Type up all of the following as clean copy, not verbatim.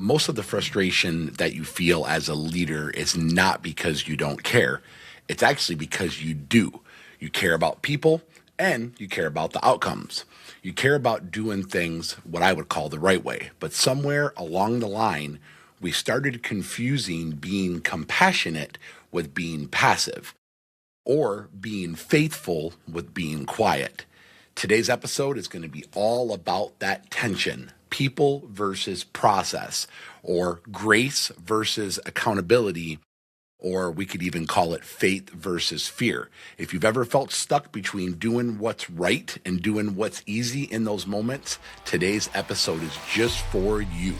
most of the frustration that you feel as a leader is not because you don't care. It's actually because you do. You care about people and you care about the outcomes. You care about doing things what I would call the right way. But somewhere along the line, we started confusing being compassionate with being passive, or being faithful with being quiet. Today's episode is going to be all about that tension, people versus process, or grace versus accountability, or we could even call it faith versus fear. If you've ever felt stuck between doing what's right and doing what's easy in those moments, today's episode is just for you.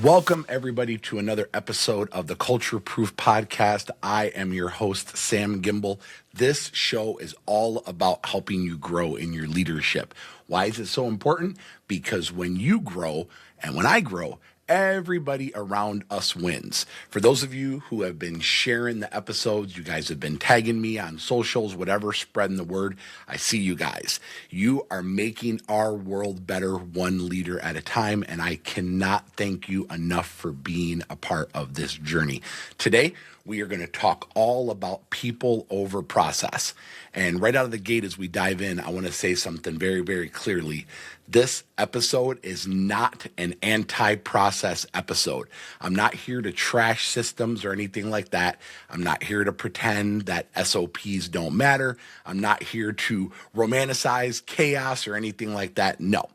Welcome, everybody, to another episode of the Cultureproof Podcast. I am your host, Sam Gembel. This show is all about helping you grow in your leadership. Why is it so important? Because when you grow and when I grow, everybody around us wins. For those of you who have been sharing the episodes, you guys have been tagging me on socials, whatever, spreading the word. I see you guys. You are making our world better one leader at a time, and I cannot thank you enough for being a part of this journey. Today, we are going to talk all about people over process. And right out of the gate, as we dive in, I want to say something very, very clearly. This episode is not an anti-process episode. I'm not here to trash systems or anything like that. I'm not here to pretend that SOPs don't matter. I'm not here to romanticize chaos or anything like that. No,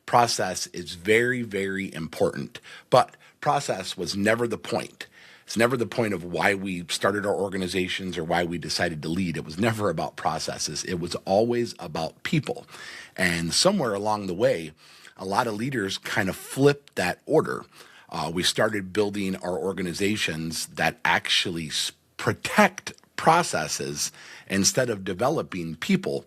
process is very, very important. But process was never the point. It's never the point of why we started our organizations or why we decided to lead. It was never about processes. It was always about people. And somewhere along the way, a lot of leaders kind of flipped that order. We started building our organizations that actually protect processes instead of developing people.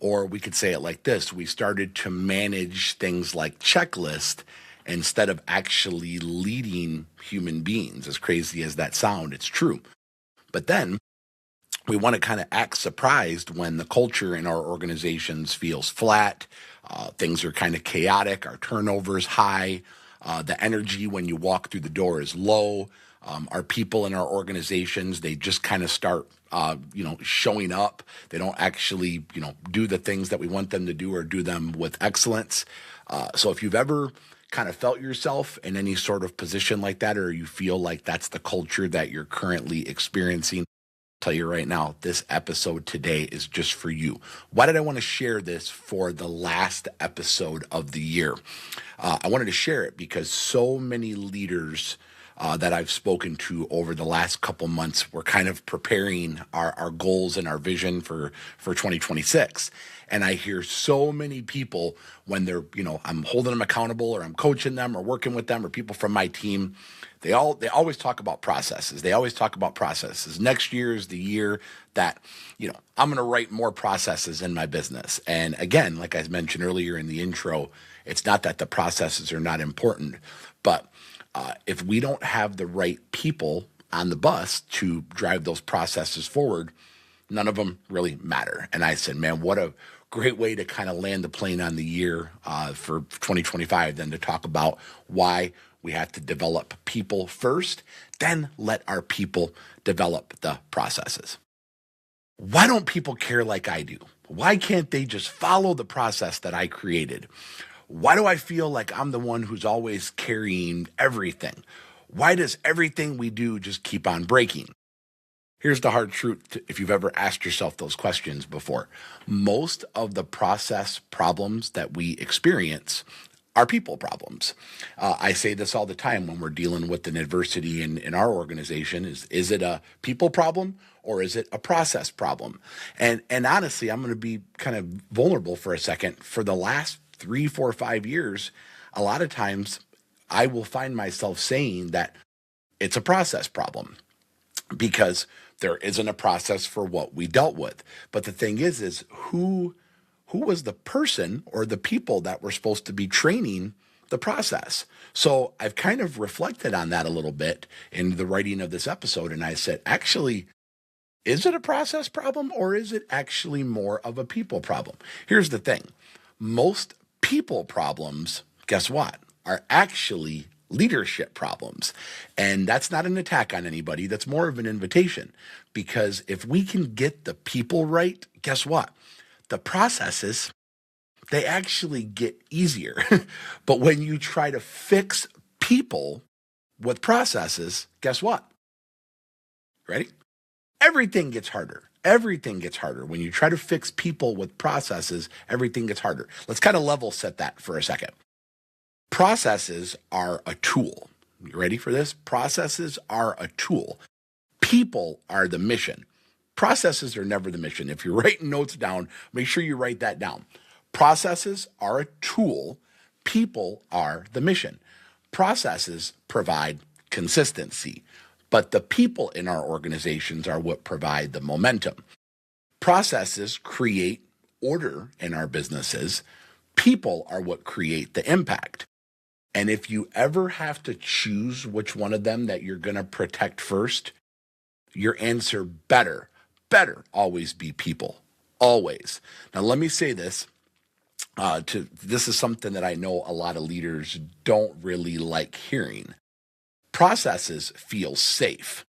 Or we could say it like this: we started to manage things like checklists instead of actually leading human beings. As crazy as that sounds, it's true. But then we want to kind of act surprised when the culture in our organizations feels flat, things are kind of chaotic, our turnover is high, the energy when you walk through the door is low, our people in our organizations, they just kind of start showing up. They don't actually, do the things that we want them to do or do them with excellence. So if you've ever kind of felt yourself in any sort of position like that, or you feel like that's the culture that you're currently experiencing, I'll tell you right now, this episode today is just for you. Why did I want to share this for the last episode of the year? I wanted to share it because so many leaders that I've spoken to over the last couple months, we're kind of preparing our goals and our vision for 2026. And I hear so many people when they're, I'm holding them accountable or I'm coaching them or working with them or people from my team, they always talk about processes. They always talk about processes. Next year is the year that, I'm going to write more processes in my business. And again, like I mentioned earlier in the intro, it's not that the processes are not important, but if we don't have the right people on the bus to drive those processes forward, none of them really matter. And I said, man, what a great way to kind of land the plane on the year for 2025 than to talk about why we have to develop people first, then let our people develop the processes. Why don't people care like I do? Why can't they just follow the process that I created? Why do I feel like I'm the one who's always carrying everything? Why does everything we do just keep on breaking? Here's the hard truth, if you've ever asked yourself those questions before. Most of the process problems that we experience are people problems. I say this all the time when we're dealing with an adversity in our organization. Is it a people problem or is it a process problem? And honestly, I'm going to be kind of vulnerable for a second. For the last 3, 4, 5 years, a lot of times I will find myself saying that it's a process problem because there isn't a process for what we dealt with. But the thing is who was the person or the people that were supposed to be training the process? So I've kind of reflected on that a little bit in the writing of this episode. And I said, actually, Is it a process problem or is it actually more of a people problem? Here's the thing. Most people problems, guess what, are actually leadership problems. And that's not an attack on anybody. That's more of an invitation. Because if we can get the people right, guess what? The processes, they actually get easier. But when you try to fix people with processes, guess what? Ready? Everything gets harder. Everything gets harder. When you try to fix people with processes, everything gets harder. Let's kind of level set that for a second. Processes are a tool. You ready for this? Processes are a tool. People are the mission. Processes are never the mission. If you're writing notes down, make sure you write that down. Processes are a tool. People are the mission. Processes provide consistency, but the people in our organizations are what provide the momentum. Processes create order in our businesses. People are what create the impact. And if you ever have to choose which one of them that you're going to protect first, your answer better always be people. Always. Now, let me say this. This is something that I know a lot of leaders don't really like hearing. Processes feel safe.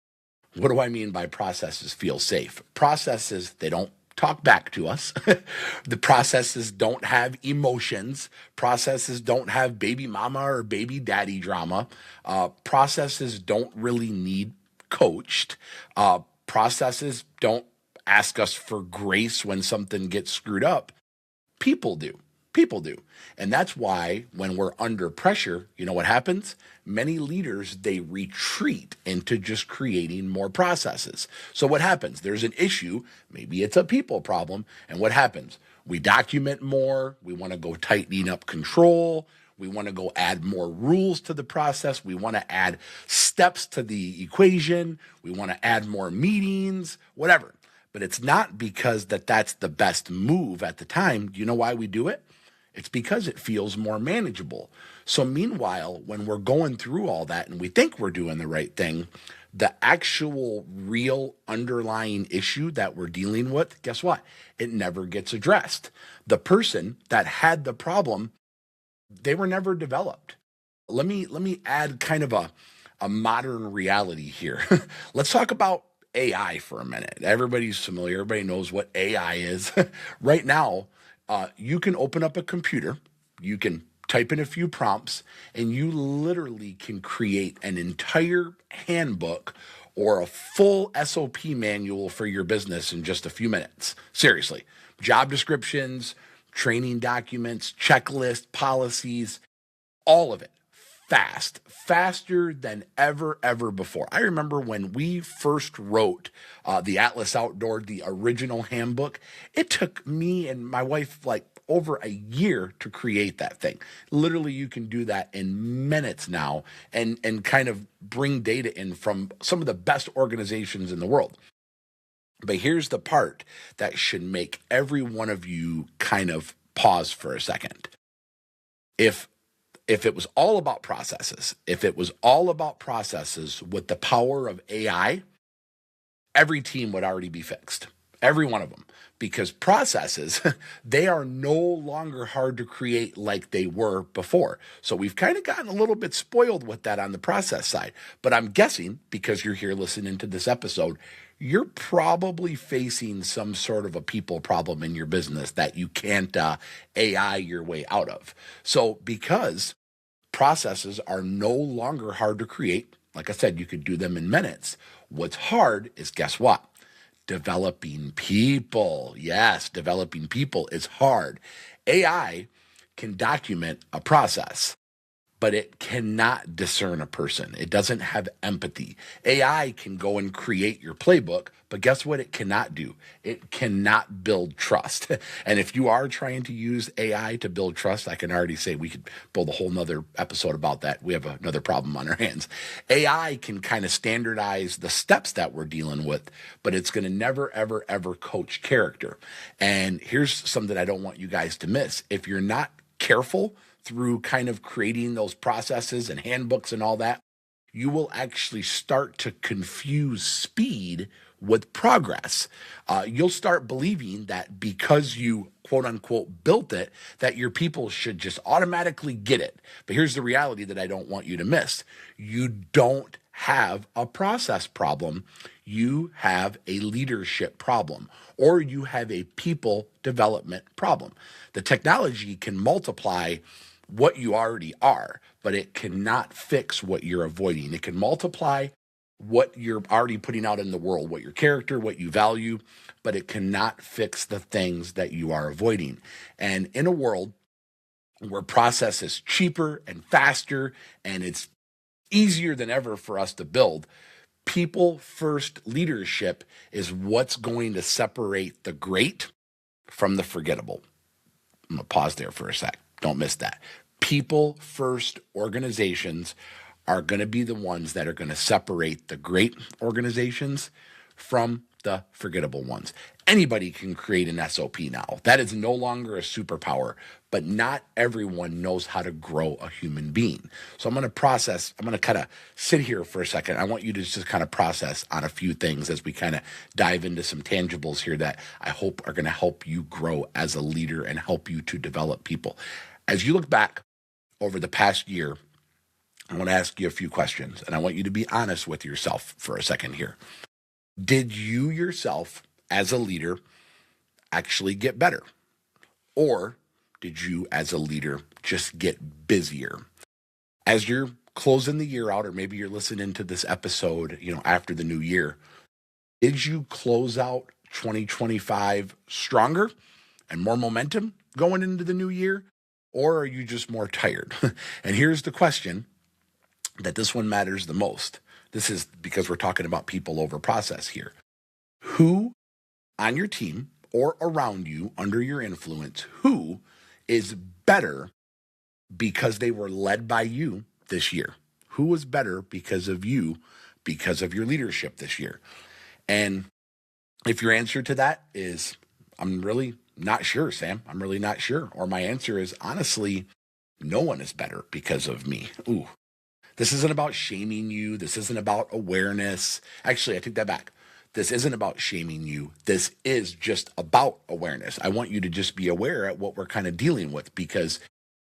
What do I mean by processes feel safe? Processes, they don't talk back to us. The processes don't have emotions. Processes don't have baby mama or baby daddy drama. Processes don't really need coached. Processes don't ask us for grace when something gets screwed up. People do. People do. And that's why when we're under pressure, you know what happens? Many leaders, they retreat into just creating more processes. So what happens? There's an issue. Maybe it's a people problem. And what happens? We document more. We want to go tightening up control. We want to go add more rules to the process. We want to add steps to the equation. We want to add more meetings, whatever. But it's not because that's the best move at the time. Do you know why we do it? It's because it feels more manageable. So meanwhile, when we're going through all that and we think we're doing the right thing, the actual real underlying issue that we're dealing with, guess what? It never gets addressed. The person that had the problem, they were never developed. Let me add kind of a modern reality here. Let's talk about AI for a minute. Everybody's familiar. Everybody knows what AI is. Right now, you can open up a computer, you can type in a few prompts, and you literally can create an entire handbook or a full SOP manual for your business in just a few minutes. Seriously. Job descriptions, training documents, checklists, policies, all of it. Faster than ever before. I remember when we first wrote the Atlas Outdoor, the original handbook, it took me and my wife like over a year to create that thing. Literally, you can do that in minutes now and kind of bring data in from some of the best organizations in the world. But here's the part that should make every one of you kind of pause for a second. If it was all about processes, with the power of AI, every team would already be fixed. Every one of them. Because processes, they are no longer hard to create like they were before. So we've kind of gotten a little bit spoiled with that on the process side. But I'm guessing, because you're here listening to this episode, you're probably facing some sort of a people problem in your business that you can't AI your way out of. So because processes are no longer hard to create, like I said, you could do them in minutes. What's hard is, guess what? Developing people. Yes, developing people is hard. AI can document a process, but it cannot discern a person. It doesn't have empathy. AI can go and create your playbook, but guess what it cannot do? It cannot build trust. And if you are trying to use AI to build trust, I can already say we could build a whole nother episode about that. We have another problem on our hands. AI can kind of standardize the steps that we're dealing with, but it's going to never, ever coach character. And here's something I don't want you guys to miss. If you're not careful through kind of creating those processes and handbooks and all that, you will actually start to confuse speed with progress. You'll start believing that because you quote unquote built it, that your people should just automatically get it. But here's the reality that I don't want you to miss. You don't have a process problem. You have a leadership problem, or you have a people development problem. The technology can multiply what you already are, but it cannot fix what you're avoiding. It can multiply what you're already putting out in the world, what your character, what you value, but it cannot fix the things that you are avoiding. And in a world where process is cheaper and faster and it's easier than ever for us to build, people first leadership is what's going to separate the great from the forgettable. I'm going to pause there for a sec. Don't miss that. People first organizations are going to be the ones that are going to separate the great organizations from the forgettable ones. Anybody can create an SOP now. That is no longer a superpower, but not everyone knows how to grow a human being. So I'm going to kind of sit here for a second. I want you to just kind of process on a few things as we kind of dive into some tangibles here that I hope are going to help you grow as a leader and help you to develop people. As you look back over the past year, I want to ask you a few questions, and I want you to be honest with yourself for a second here. Did you yourself, as a leader, actually get better? Or did you, as a leader, just get busier? As you're closing the year out, or maybe you're listening to this episode, after the new year, did you close out 2025 stronger and more momentum going into the new year? Or are you just more tired? And here's the question that this one matters the most. This is because we're talking about people over process here. Who on your team or around you under your influence, who is better because they were led by you this year? Who was better because of you, because of your leadership this year? And if your answer to that is, I'm really not sure, Sam, I'm really not sure. Or my answer is, honestly, no one is better because of me. Ooh. This isn't about shaming you. This isn't about awareness. Actually, I take that back. This isn't about shaming you. This is just about awareness. I want you to just be aware at what we're kind of dealing with, because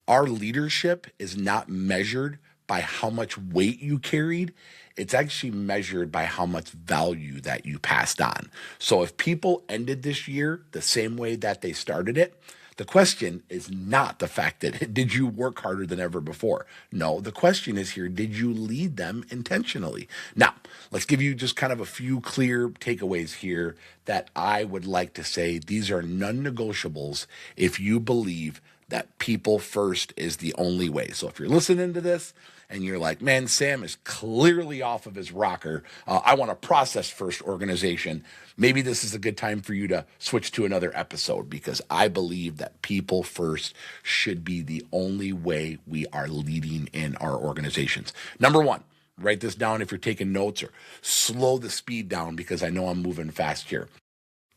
our leadership is not measured by how much weight you carried. It's actually measured by how much value that you passed on. So if people ended this year the same way that they started it, the question is not the fact that did you work harder than ever before? No, the question is here, did you lead them intentionally? Now, let's give you just kind of a few clear takeaways here that I would like to say these are non-negotiables if you believe that people first is the only way. So if you're listening to this and you're like, man, Sam is clearly off of his rocker, I want a process first organization, maybe this is a good time for you to switch to another episode, because I believe that people first should be the only way we are leading in our organizations. Number one, write this down if you're taking notes, or slow the speed down because I know I'm moving fast here.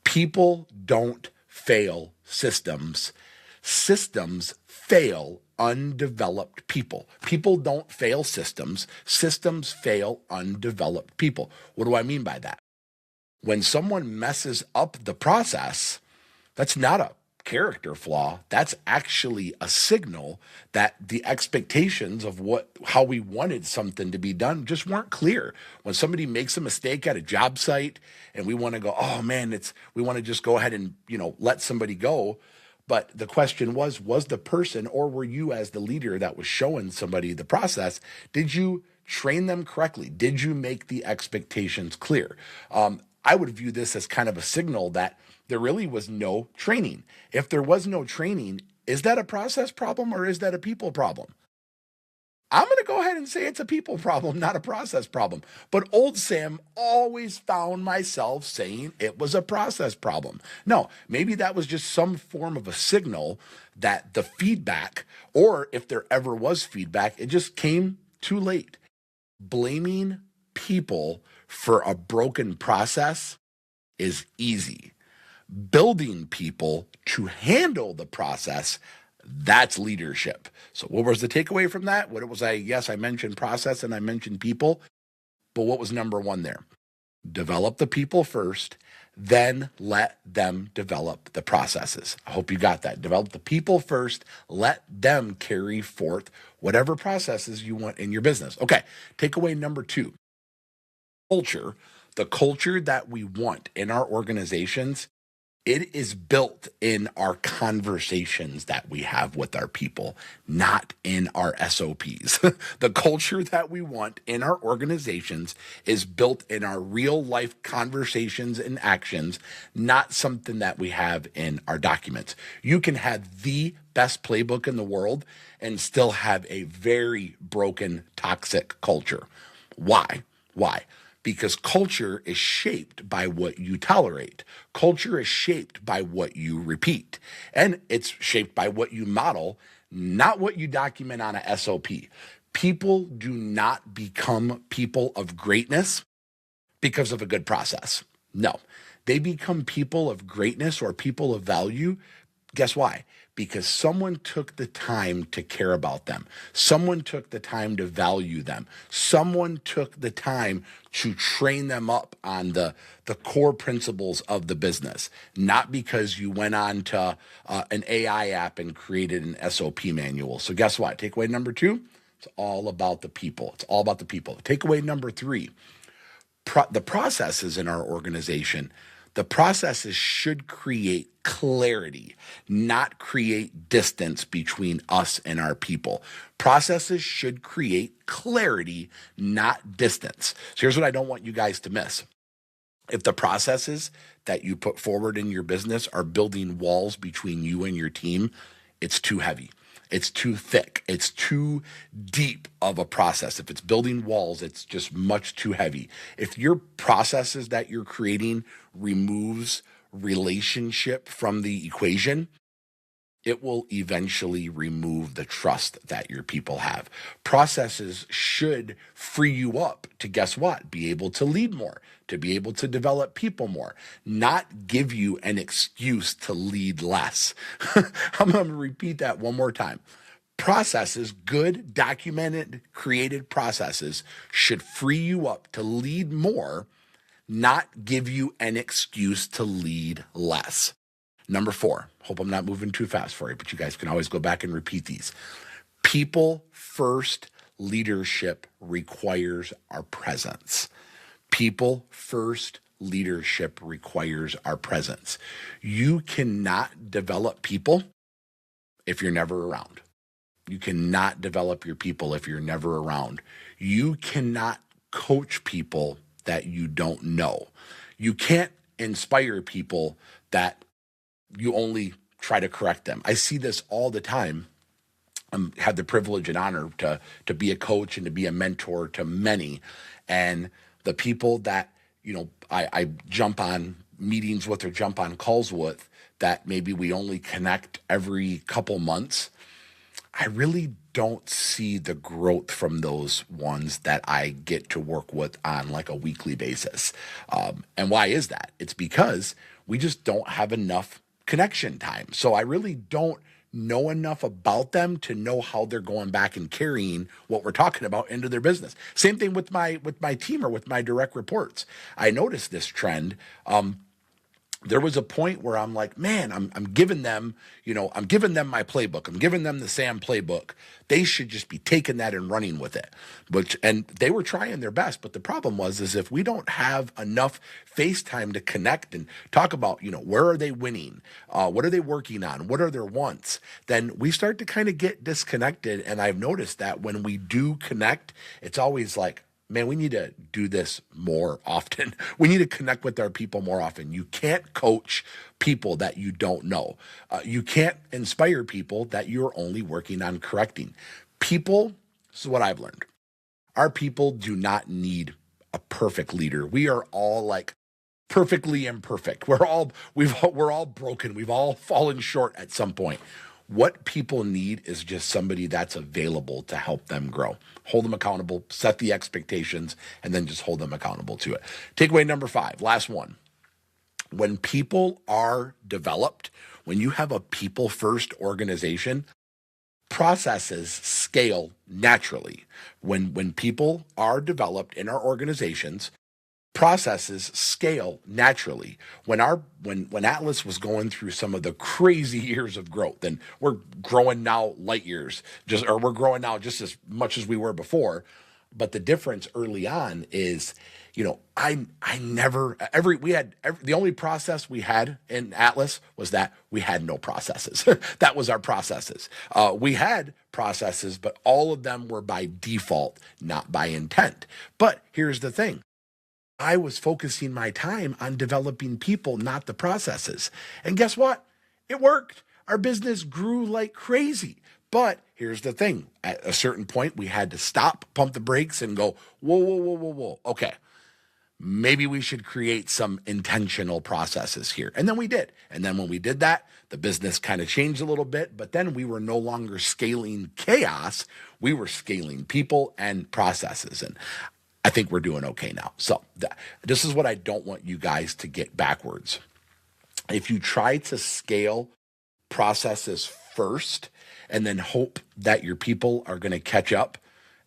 People don't fail systems. Systems fail undeveloped people. People don't fail systems. Systems fail undeveloped people. What do I mean by that? When someone messes up the process, that's not a character flaw. That's actually a signal that the expectations of how we wanted something to be done just weren't clear. When somebody makes a mistake at a job site and we want to go, oh man, we want to just go ahead and, let somebody go. But the question was the person, or were you as the leader that was showing somebody the process, did you train them correctly? Did you make the expectations clear? I would view this as kind of a signal that there really was no training. If there was no training, is that a process problem or is that a people problem? I'm going to go ahead and say it's a people problem, not a process problem. But old Sam always found myself saying it was a process problem. No, maybe that was just some form of a signal that the feedback, or if there ever was feedback, it just came too late. Blaming people for a broken process is easy. Building people to handle the process, that's leadership. So what was the takeaway from that? Yes, I mentioned process and I mentioned people, but what was number one there? Develop the people first, then let them develop the processes. I hope you got that. Develop the people first, let them carry forth whatever processes you want in your business. Okay, takeaway number 2, culture. The culture that we want in our organizations, it is built in our conversations that we have with our people, not in our SOPs. The culture that we want in our organizations is built in our real life conversations and actions, not something that we have in our documents. You can have the best playbook in the world and still have a very broken, toxic culture. Why? Why? Because culture is shaped by what you tolerate. Culture is shaped by what you repeat. And it's shaped by what you model, not what you document on a SOP. People do not become people of greatness because of a good process. No, they become people of greatness or people of value. Guess why? Because someone took the time to care about them. Someone took the time to value them. Someone took the time to train them up on the core principles of the business, not because you went on to an AI app and created an SOP manual. So guess what? Takeaway number 2, it's all about the people. It's all about the people. Takeaway number 3, the processes in our organization. The processes should create clarity, not create distance between us and our people. Processes should create clarity, not distance. So here's what I don't want you guys to miss. If the processes that you put forward in your business are building walls between you and your team, it's too heavy. It's too thick. It's too deep of a process. If it's building walls, it's just much too heavy. If your processes that you're creating removes relationship from the equation, it will eventually remove the trust that your people have. Processes should free you up to, guess what? Be able to lead more, to be able to develop people more, not give you an excuse to lead less. I'm going to repeat that one more time. Processes, good, documented, created processes should free you up to lead more, not give you an excuse to lead less. Number 4, hope I'm not moving too fast for you, but you guys can always go back and repeat these. People first leadership requires our presence. People first leadership requires our presence. You cannot develop people if you're never around. You cannot develop your people if you're never around. You cannot coach people that you don't know. You can't inspire people that you only try to correct them. I see this all the time. I have the privilege and honor to be a coach and to be a mentor to many. And the people that, I jump on meetings with or jump on calls with that maybe we only connect every couple months, I really don't see the growth from those ones that I get to work with on like a weekly basis. And why is that? It's because we just don't have enough connection time. So I really don't know enough about them to know how they're going back and carrying what we're talking about into their business. Same thing with my team or with my direct reports. I noticed this trend. There was a point where I'm like, man, I'm giving them, I'm giving them my playbook. I'm giving them the SAM playbook. They should just be taking that and running with it. And they were trying their best. But the problem is if we don't have enough face time to connect and talk about, where are they winning? What are they working on? What are their wants? Then we start to kind of get disconnected. And I've noticed that when we do connect, it's always like, man, we need to do this more often. We need to connect with our people more often. You can't coach people that you don't know. You can't inspire people that you're only working on correcting. People, this is what I've learned. Our people do not need a perfect leader. We are all like perfectly imperfect. We're all broken. We've all fallen short at some point. What people need is just somebody that's available to help them grow. Hold them accountable, set the expectations, and then just hold them accountable to it. Takeaway number 5, last one. When people are developed, when you have a people-first organization, processes scale naturally. When people are developed in our organizations, processes scale naturally. When Atlas was going through some of the crazy years of growth, and we're growing now light years, we're growing now just as much as we were before. But the difference early on is, I never the only process we had in Atlas was that we had no processes. That was our processes. We had processes, but all of them were by default, not by intent. But here's the thing. I was focusing my time on developing people, not the processes. And guess what? It worked. Our business grew like crazy. But here's the thing. At a certain point, we had to stop, pump the brakes, and go, whoa, whoa, whoa, whoa, whoa. Okay, maybe we should create some intentional processes here. And then we did. And then when we did that, the business kind of changed a little bit, but then we were no longer scaling chaos. We were scaling people and processes. And I think we're doing okay now. So this is what I don't want you guys to get backwards. If you try to scale processes first and then hope that your people are going to catch up,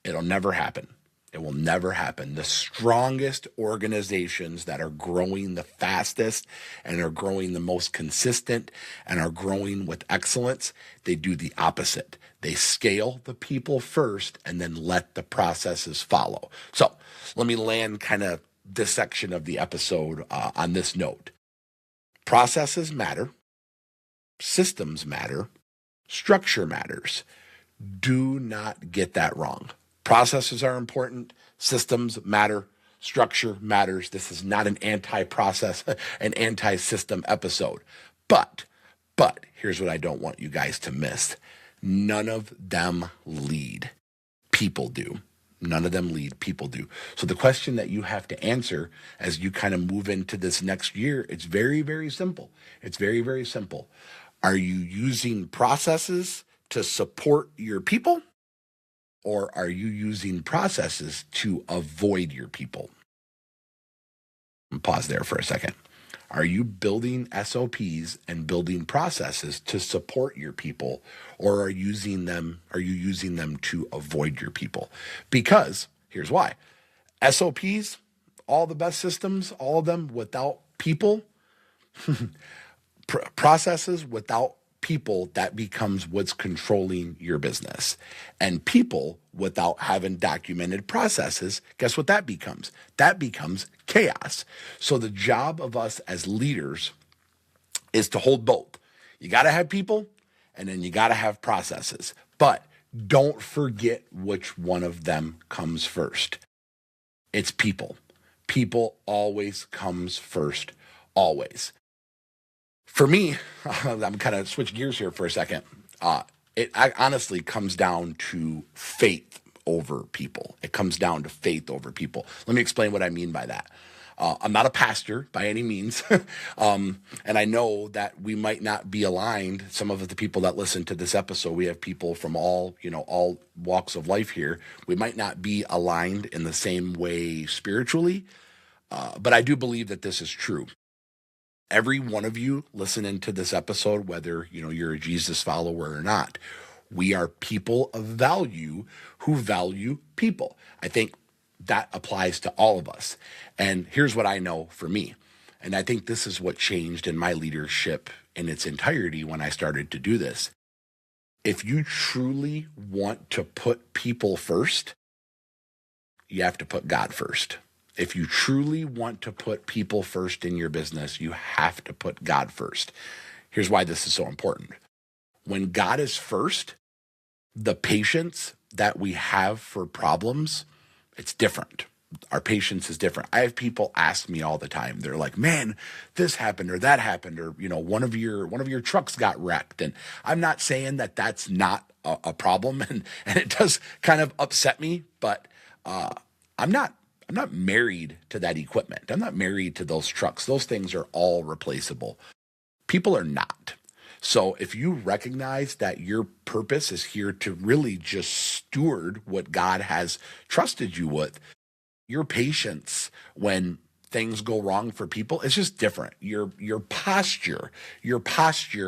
it'll never happen. It will never happen. The strongest organizations that are growing the fastest and are growing the most consistent and are growing with excellence, they do the opposite. They scale the people first and then let the processes follow. So let me land kind of this section of the episode on this note. Processes matter. Systems matter. Structure matters. Do not get that wrong. Processes are important. Systems matter. Structure matters. This is not an anti-process, an anti-system episode. But here's what I don't want you guys to miss. None of them lead. People do. None of them lead. People do. So the question that you have to answer as you kind of move into this next year, it's very, very simple. It's very, very simple. Are you using processes to support your people? Or are you using processes to avoid your people? Pause there for a second. Are you building SOPs and building processes to support your people, or are you using them to avoid your people? Because here's why. SOPs, all the best systems, all of them without people, processes without people, that becomes what's controlling your business. And people without having documented processes, guess what that becomes? That becomes chaos. So the job of us as leaders is to hold both. You got to have people, and then you got to have processes. But don't forget which one of them comes first. It's people. People always comes first, always. For me, I'm kind of switch gears here for a second. It honestly comes down to faith over people. It comes down to faith over people. Let me explain what I mean by that. I'm not a pastor by any means. And I know that we might not be aligned. Some of the people that listen to this episode, we have people from all walks of life here. We might not be aligned in the same way spiritually, but I do believe that this is true. Every one of you listening to this episode, whether you're a Jesus follower or not, we are people of value who value people. I think that applies to all of us. And here's what I know for me. And I think this is what changed in my leadership in its entirety when I started to do this. If you truly want to put people first, you have to put God first. If you truly want to put people first in your business, you have to put God first. Here's why this is so important. When God is first, the patience that we have for problems, it's different. Our patience is different. I have people ask me all the time. They're like, man, this happened or that happened, or one of your trucks got wrecked. And I'm not saying that that's not a problem, and it does kind of upset me, but I'm not married to that equipment. I'm not married to those trucks. Those things are all replaceable. People are not. So if you recognize that your purpose is here to really just steward what God has trusted you with, your patience when things go wrong for people is just different. Your posture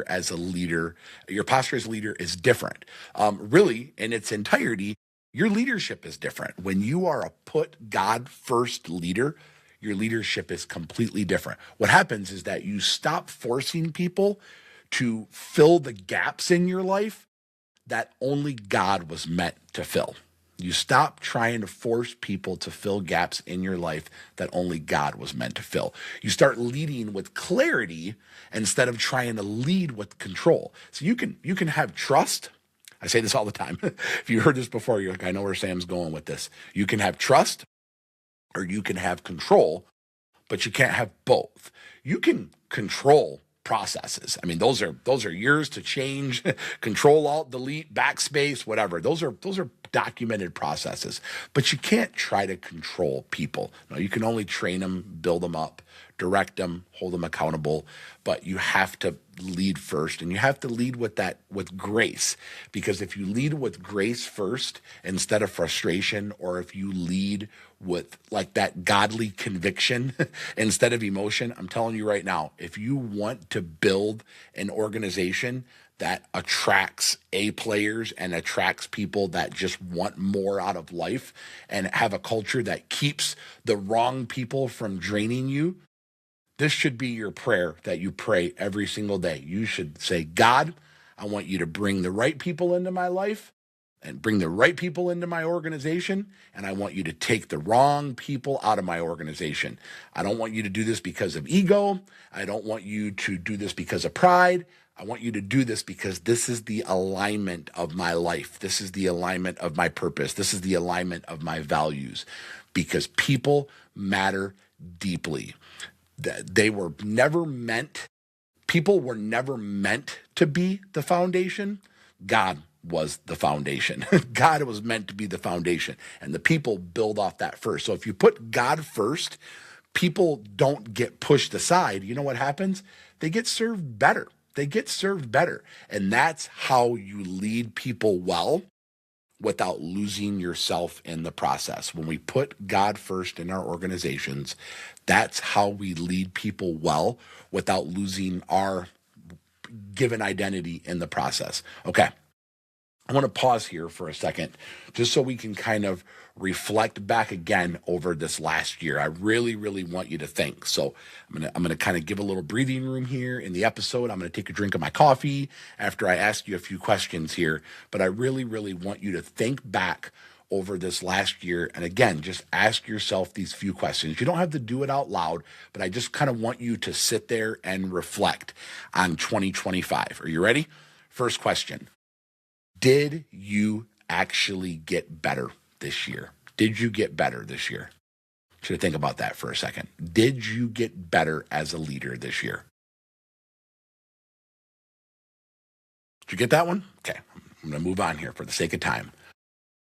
as a leader, is different. Really, in its entirety, your leadership is different. When you are a put God first leader, your leadership is completely different. What happens is that you stop forcing people to fill the gaps in your life that only God was meant to fill. You stop trying to force people to fill gaps in your life that only God was meant to fill. You start leading with clarity instead of trying to lead with control. So you can have trust. I say this all the time. If you heard this before, you're like, I know where Sam's going with this. You can have trust or you can have control, but you can't have both. You can control processes. I mean, those are yours to change, control, alt, delete, backspace, whatever. Those are documented processes, but you can't try to control people. No, you can only train them, build them up, direct them, hold them accountable, but you have to lead first, and you have to lead with grace, because if you lead with grace first instead of frustration, or if you lead with like that godly conviction instead of emotion, I'm telling you right now, if you want to build an organization that attracts A players and attracts people that just want more out of life and have a culture that keeps the wrong people from draining you, this should be your prayer that you pray every single day. You should say, God, I want you to bring the right people into my life and bring the right people into my organization, and I want you to take the wrong people out of my organization. I don't want you to do this because of ego. I don't want you to do this because of pride. I want you to do this because this is the alignment of my life. This is the alignment of my purpose. This is the alignment of my values, because people matter deeply. People were never meant to be the foundation. God was the foundation. God was meant to be the foundation, and the people build off that first. So if you put God first, people don't get pushed aside. You know what happens? They get served better. And that's how you lead people well without losing yourself in the process. When we put God first in our organizations, that's how we lead people well without losing our given identity in the process. Okay. I want to pause here for a second, just so we can kind of reflect back again over this last year. I really, really want you to think. So I'm gonna kind of give a little breathing room here in the episode. I'm gonna take a drink of my coffee after I ask you a few questions here. But I really, really want you to think back over this last year. And again, just ask yourself these few questions. You don't have to do it out loud, but I just kind of want you to sit there and reflect on 2025. Are you ready? First question. Did you actually get better this year? Did you get better this year? Should think about that for a second. Did you get better as a leader this year? Did you get that one? Okay, I'm going to move on here for the sake of time.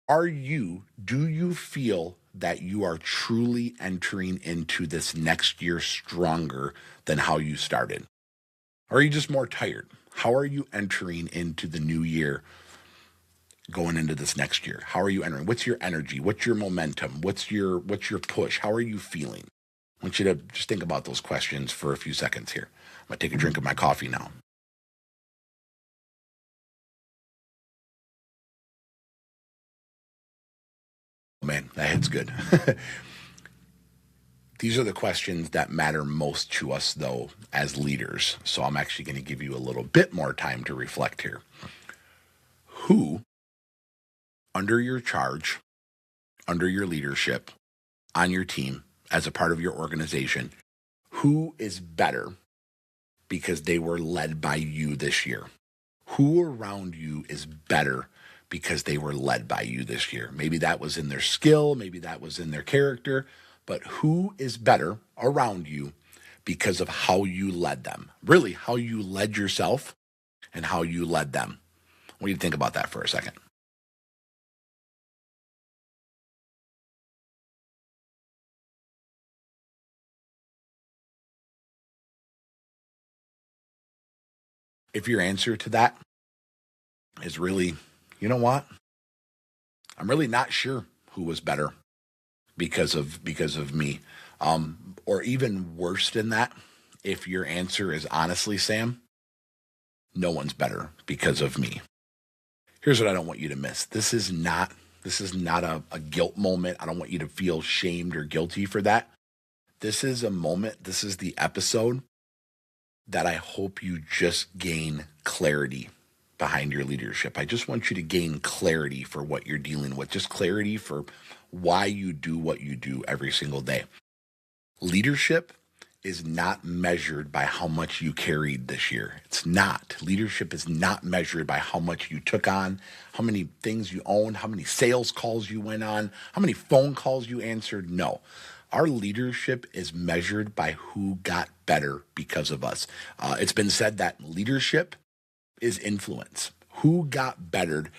Do you feel that you are truly entering into this next year stronger than how you started? Or are you just more tired? How are you entering into the new year going into this next year? How are you entering? What's your energy? What's your momentum? What's your push? How are you feeling? I want you to just think about those questions for a few seconds here. I'm going to take a drink of my coffee now. Oh man, that hits good. These are the questions that matter most to us, though, as leaders. So I'm actually going to give you a little bit more time to reflect here. Who under your charge, under your leadership, on your team, as a part of your organization, who is better because they were led by you this year? Who around you is better because they were led by you this year? Maybe that was in their skill, maybe that was in their character, but who is better around you because of how you led them? Really, how you led yourself and how you led them. I want you to think about that for a second. If your answer to that is really, you know what? I'm really not sure who was better because of me. Or even worse than that, if your answer is honestly, Sam, no one's better because of me. Here's what I don't want you to miss. This is not a guilt moment. I don't want you to feel shamed or guilty for that. This is a moment, this is the episode that I hope you just gain clarity behind your leadership. I just want you to gain clarity for what you're dealing with, just clarity for why you do what you do every single day. Leadership is not measured by how much you carried this year. It's not. Leadership is not measured by how much you took on, how many things you owned, how many sales calls you went on, how many phone calls you answered. No. Our leadership is measured by who got better because of us. It's been said that leadership is influence. Who got bettered?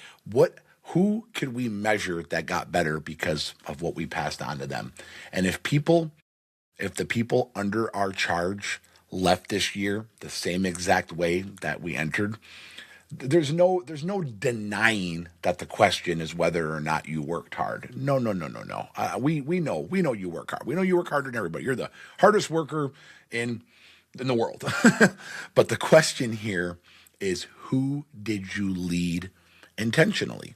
Who could we measure that got better because of what we passed on to them? And if the people under our charge left this year the same exact way that we entered, there's no denying that the question is whether or not you worked hard. No. We know you work hard. We know you work harder than everybody. You're the hardest worker in the world. But the question here is, who did you lead intentionally?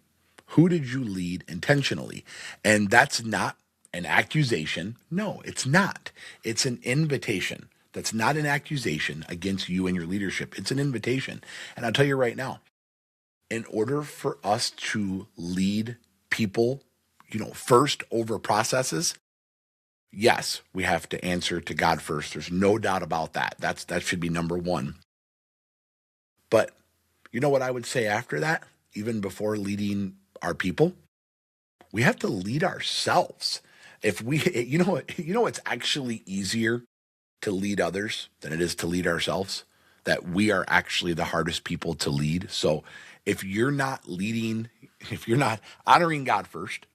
Who did you lead intentionally? And that's not an accusation. No, it's not. It's an invitation. That's not an accusation against you and your leadership. It's an invitation. And I'll tell you right now, in order for us to lead people, first over processes, yes, we have to answer to God first. There's no doubt about that. That should be number one. But you know what I would say after that, even before leading our people? We have to lead ourselves. If we, it's actually easier to lead others than it is to lead ourselves, that we are actually the hardest people to lead. So if you're not honoring God first,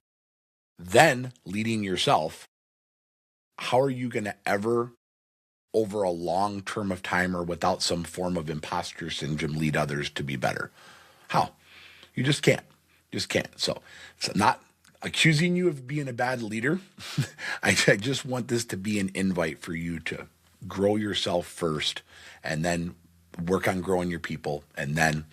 then leading yourself, how are you going to ever, over a long term of time or without some form of imposter syndrome, lead others to be better? How? You just can't. So it's not accusing you of being a bad leader. I just want this to be an invite for you to grow yourself first, and then work on growing your people, and then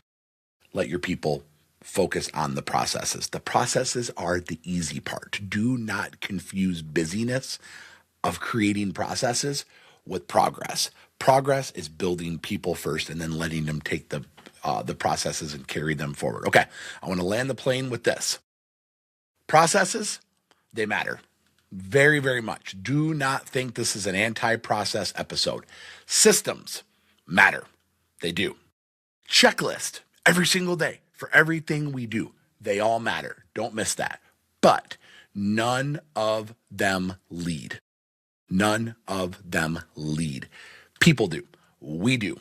let your people focus on the processes. The processes are the easy part. Do not confuse busyness of creating processes with progress. Progress is building people first and then letting them take the processes and carry them forward. Okay, I want to land the plane with this. Processes, they matter very, very much. Do not think this is an anti-process episode. Systems matter. They do. Checklist every single day for everything we do. They all matter. Don't miss that. But none of them lead. None of them lead. People do. We do.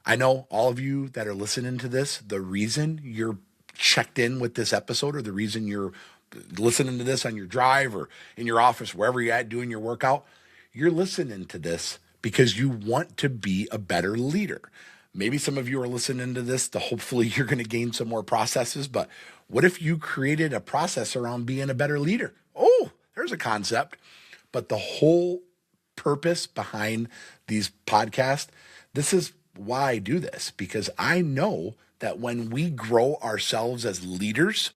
I know all of you that are listening to this, the reason you're checked in with this episode, or the reason you're listening to this on your drive or in your office, wherever you're at doing your workout, you're listening to this because you want to be a better leader. Maybe some of you are listening to this to hopefully you're going to gain some more processes, but what if you created a process around being a better leader? Oh, there's a concept. But the whole purpose behind these podcasts, this is why I do this, because I know that when we grow ourselves as leaders,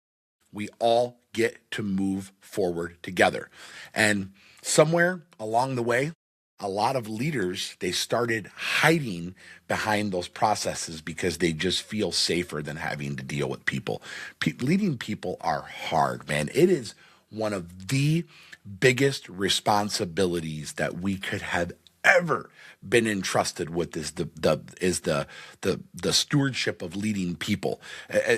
we all get to move forward together. And somewhere along the way, a lot of leaders, they started hiding behind those processes because they just feel safer than having to deal with people. Leading people are hard, man. It is one of the biggest responsibilities that we could have ever been entrusted with, is the stewardship of leading people.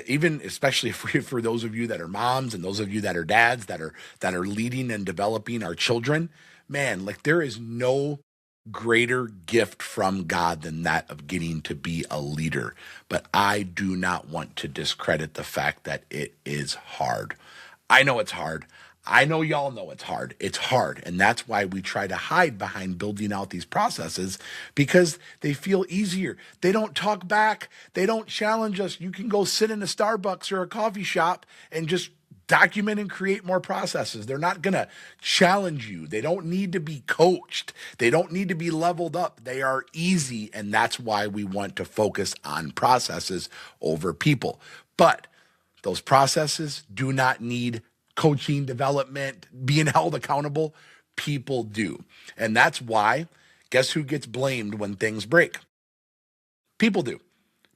Even especially for those of you that are moms and those of you that are dads that are leading and developing our children, man, like there is no greater gift from God than that of getting to be a leader. But I do not want to discredit the fact that it is hard. I know it's hard. I know y'all know it's hard. It's hard. And that's why we try to hide behind building out these processes, because they feel easier. They don't talk back. They don't challenge us. You can go sit in a Starbucks or a coffee shop and just document and create more processes. They're not going to challenge you. They don't need to be coached. They don't need to be leveled up. They are easy. And that's why we want to focus on processes over people. But those processes do not need coaching, development, being held accountable. People do. And that's why, guess who gets blamed when things break? People do.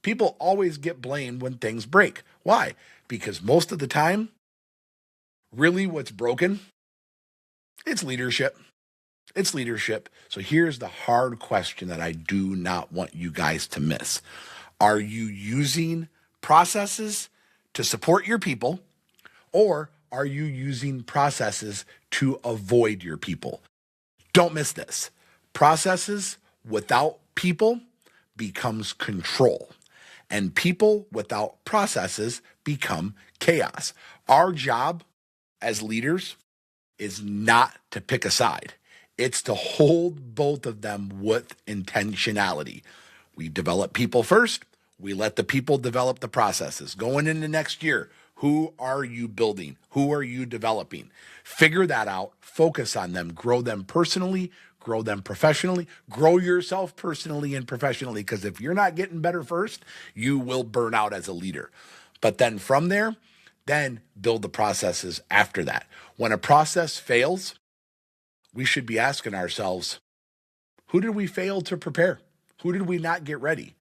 People always get blamed when things break. Why? Because most of the time, really what's broken, it's leadership. It's leadership. So here's the hard question that I do not want you guys to miss. Are you using processes to support your people, or are you using processes to avoid your people? Don't miss this. Processes without people becomes control, and people without processes become chaos. Our job as leaders is not to pick a side. It's to hold both of them with intentionality. We develop people first. We let the people develop the processes. Going into next year, who are you building? Who are you developing? Figure that out. Focus on them. Grow them personally. Grow them professionally. Grow yourself personally and professionally, because if you're not getting better first, you will burn out as a leader. But then from there, then build the processes after that. When a process fails, we should be asking ourselves, who did we fail to prepare? Who did we not get ready?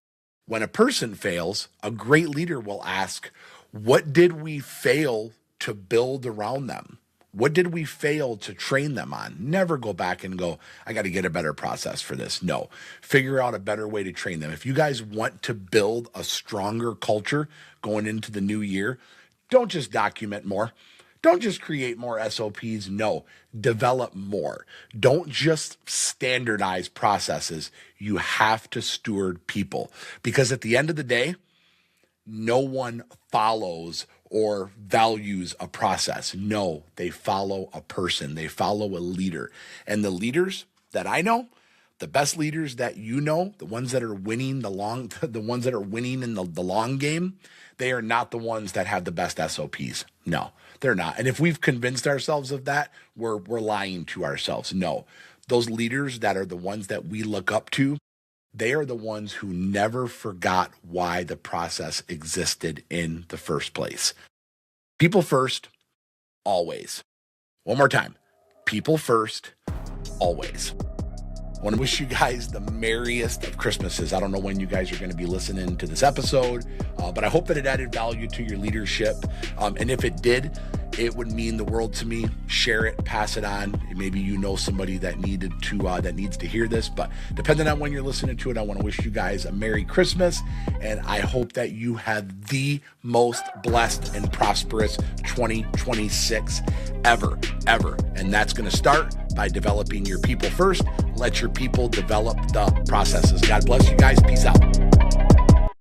When a person fails, a great leader will ask, what did we fail to build around them? What did we fail to train them on? Never go back and go, I got to get a better process for this. No, figure out a better way to train them. If you guys want to build a stronger culture going into the new year, don't just document more. Don't just create more SOPs. No, develop more. Don't just standardize processes. You have to steward people, because at the end of the day, no one follows or values a process. No, they follow a person. They follow a leader. And the leaders that I know, the best leaders that you know, the ones that are winning the ones that are winning in the long game, they are not the ones that have the best SOPs. No, they're not. And if we've convinced ourselves of that, we're lying to ourselves. No, those leaders that are the ones that we look up to, they are the ones who never forgot why the process existed in the first place. People first, always. One more time. People first, always. I want to wish you guys the merriest of Christmases. I don't know when you guys are going to be listening to this episode, but I hope that it added value to your leadership. And if it did, it would mean the world to me. Share it, pass it on. Maybe you know somebody that needs to hear this. But depending on when you're listening to it, I want to wish you guys a Merry Christmas, and I hope that you have the most blessed and prosperous 2026 ever. And that's going to start by developing your people first. Let your people develop the processes. God bless you guys. Peace out.